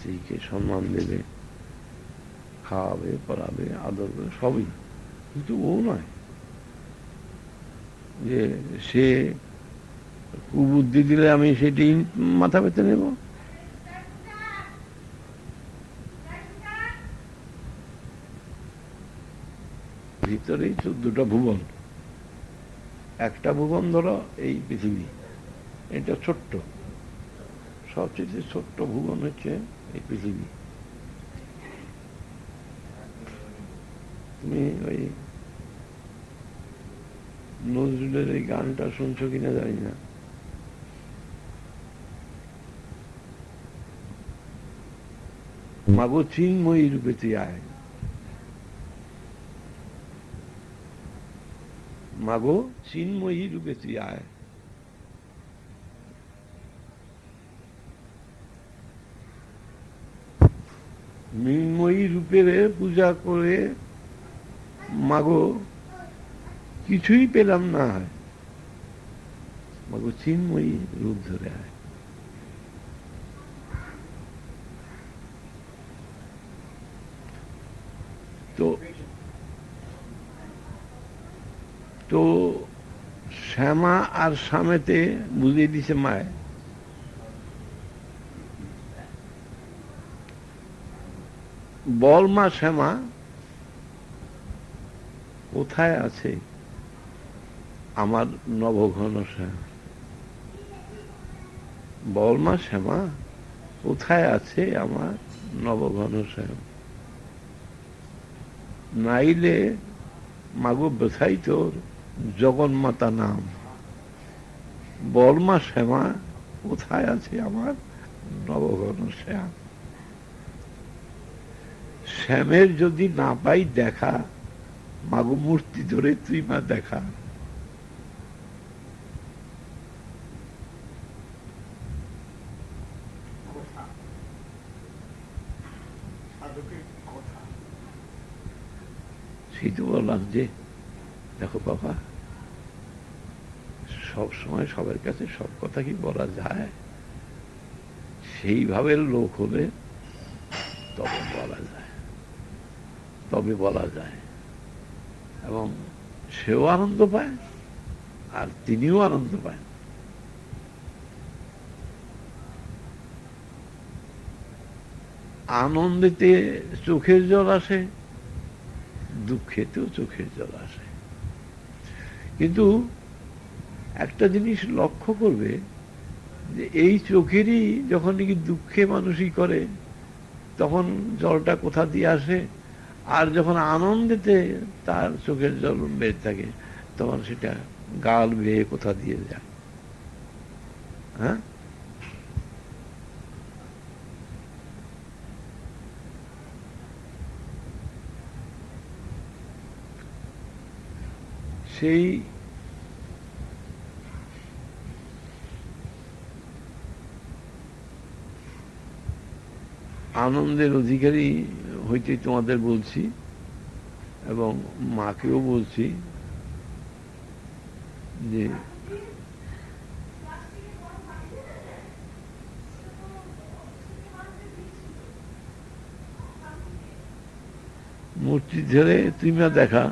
স্ত্রীকে সম্মান দেবে, খাওয়াবে, পড়াবে, আদর করবে, সবই। কিন্তু ও নয় যে সে কুবুদ্ধি দিলে আমি সেটি মাথা পেতে নেব। ভিতরেই 14টা ভুবন। একটা ভুবন ধরো এই পৃথিবী, এটা ছোট্ট, সবচেয়ে ছোট্ট ভুবন হচ্ছে এই পৃথিবী। তুমি ওই নজরুলের এই গানটা শুনছো কিনা জানি না, মাগো চিন্ময়ী রূপে তুই আয়, মাগো চিন্ময়ী রূপে তুই আয়। মৃন্ময়ী রূপের পূজা করে মাগো কিছুই পেলাম না, হয় মাগো চিন্ময়ী রূপ ধরে আয়। তো তো শ্যামা আর স্বামেতে বুঝিয়ে দিছে মায়। বল মা শ্যামা কোথায় আছে আমার নবঘন শ্যাম, বল মা শ্যামা কোথায় আছে আমার নবঘন শ্যাম। নাইলে মাগো ব্যথাই তোর জগন্মাতা নাম, বল মা শ্যামা কোথায় আছে আমার নবঘন শ্যাম। শ্যামের যদি না পাই দেখা, মাগো মূর্তি ধরে তুই মা দেখা। সেই তো বললাম যে দেখো বাবা, সব সময় সবার কাছে সব কথা কি বলা যায়? সেইভাবে লোক হলে তবে বলা যায়, তবে বলা যায়, এবং সেও আনন্দ পায় আর তিনিও আনন্দ পায়। আনন্দেতে চোখের জল আসে, দুঃখেতেও চোখের জল আসে। কিন্তু একটা জিনিস লক্ষ্য করবে যে এই চোখেরই যখন নাকি দুঃখে মানুষই করে, তখন জলটা কোথা দিয়ে আসে, আর যখন আনন্দেতে তার চোখের জল বের থাকে তখন সেটা গাল বেয়ে কোথা দিয়ে যায়। হ্যাঁ, সেই আনন্দের অধিকারী হইতে তোমাদের বলছি, এবং মাকেও বলছি যে মূর্তি ধরে তুই মা দেখা,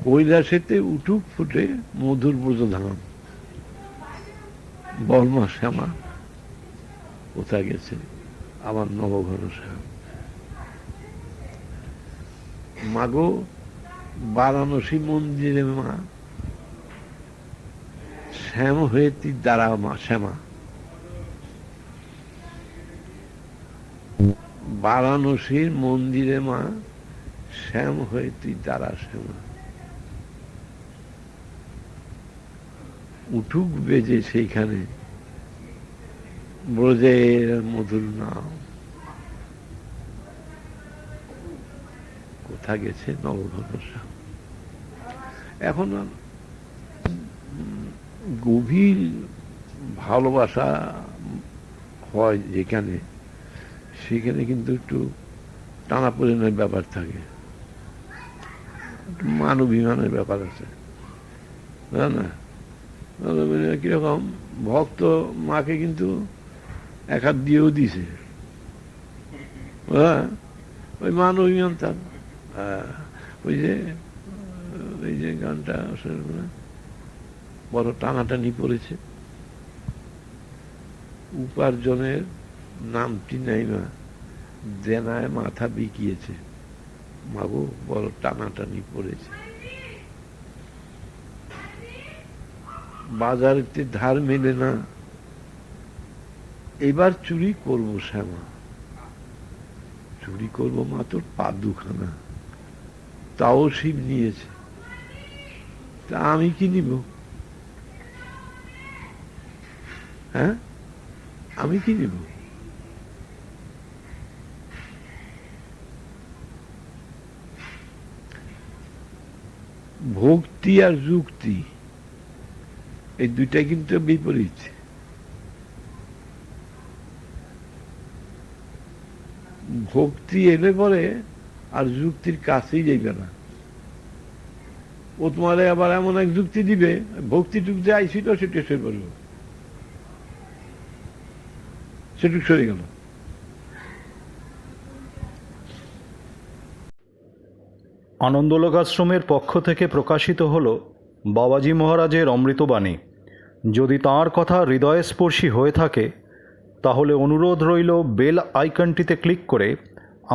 কৈলাসেতে উঠুক ফুটে মধুর ব্রজধাম, বলমা শ্যামা কোথা গেছে আমার নবঘন শ্যাম। মাগো বারাণসী মন্দিরে মা শ্যাম হয়ে তুই দাঁড়া মা শ্যামা, বারাণসীর মন্দিরে মা শ্যাম হয়ে তুই দাঁড়া শ্যামা। উঠুক বেজে সেইখানে ব্রজের মধুর নাম, কোথা গেছে নবঘন শ্যাম। এখন গভীর ভালোবাসা হয় যেখানে, সেখানে কিন্তু একটু টানাপোড়েনের ব্যাপার থাকে, মান অভিমানের ব্যাপার আছে, না? কিরকম ভক্ত মাকে কিন্তু এক হাত দিয়েও দিছে, হ্যাঁ, ওই মান অভিমান তার। ওই যে গানটা আসলে বড় টানাটানি পড়েছে, উপার্জনের নামটি নাই মা, দেনায় মাথা বিকিয়েছে, মাগো বড় টানাটানি পড়েছে। বাজারেতে ধার মেলে না, এবার চুরি করব শ্যামা, চুরি করবো মা তোর পা দুখানা, তাও শিব নিয়েছে, তা আমি কি নিব? হ্যাঁ, আমি কি নিব? ভক্তি আর যুক্তি এই দুইটা কিন্তু বিপরীত। ভক্তি এলে পরে আর যুক্তির কাছেই যাইবে না। ও তোমার আবার এমন এক যুক্তি দিবে, ভক্তি টুকতে আইসি তো সেটা সরে পড়ব, সেটুক সরে গেল। আনন্দলোক আশ্রমের পক্ষ থেকে প্রকাশিত হল বাবাজি মহারাজের অমৃতবাণী। যদি তাঁর কথা হৃদয়স্পর্শী হয়ে থাকে তাহলে অনুরোধ রইল বেল আইকনটিতে ক্লিক করে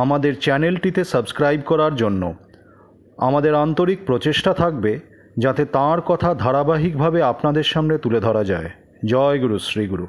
আমাদের চ্যানেলটিতে সাবস্ক্রাইব করার জন্য। আমাদের আন্তরিক প্রচেষ্টা থাকবে যাতে তাঁর কথা ধারাবাহিকভাবে আপনাদের সামনে তুলে ধরা যায়। জয় গুরু, শ্রী গুরু।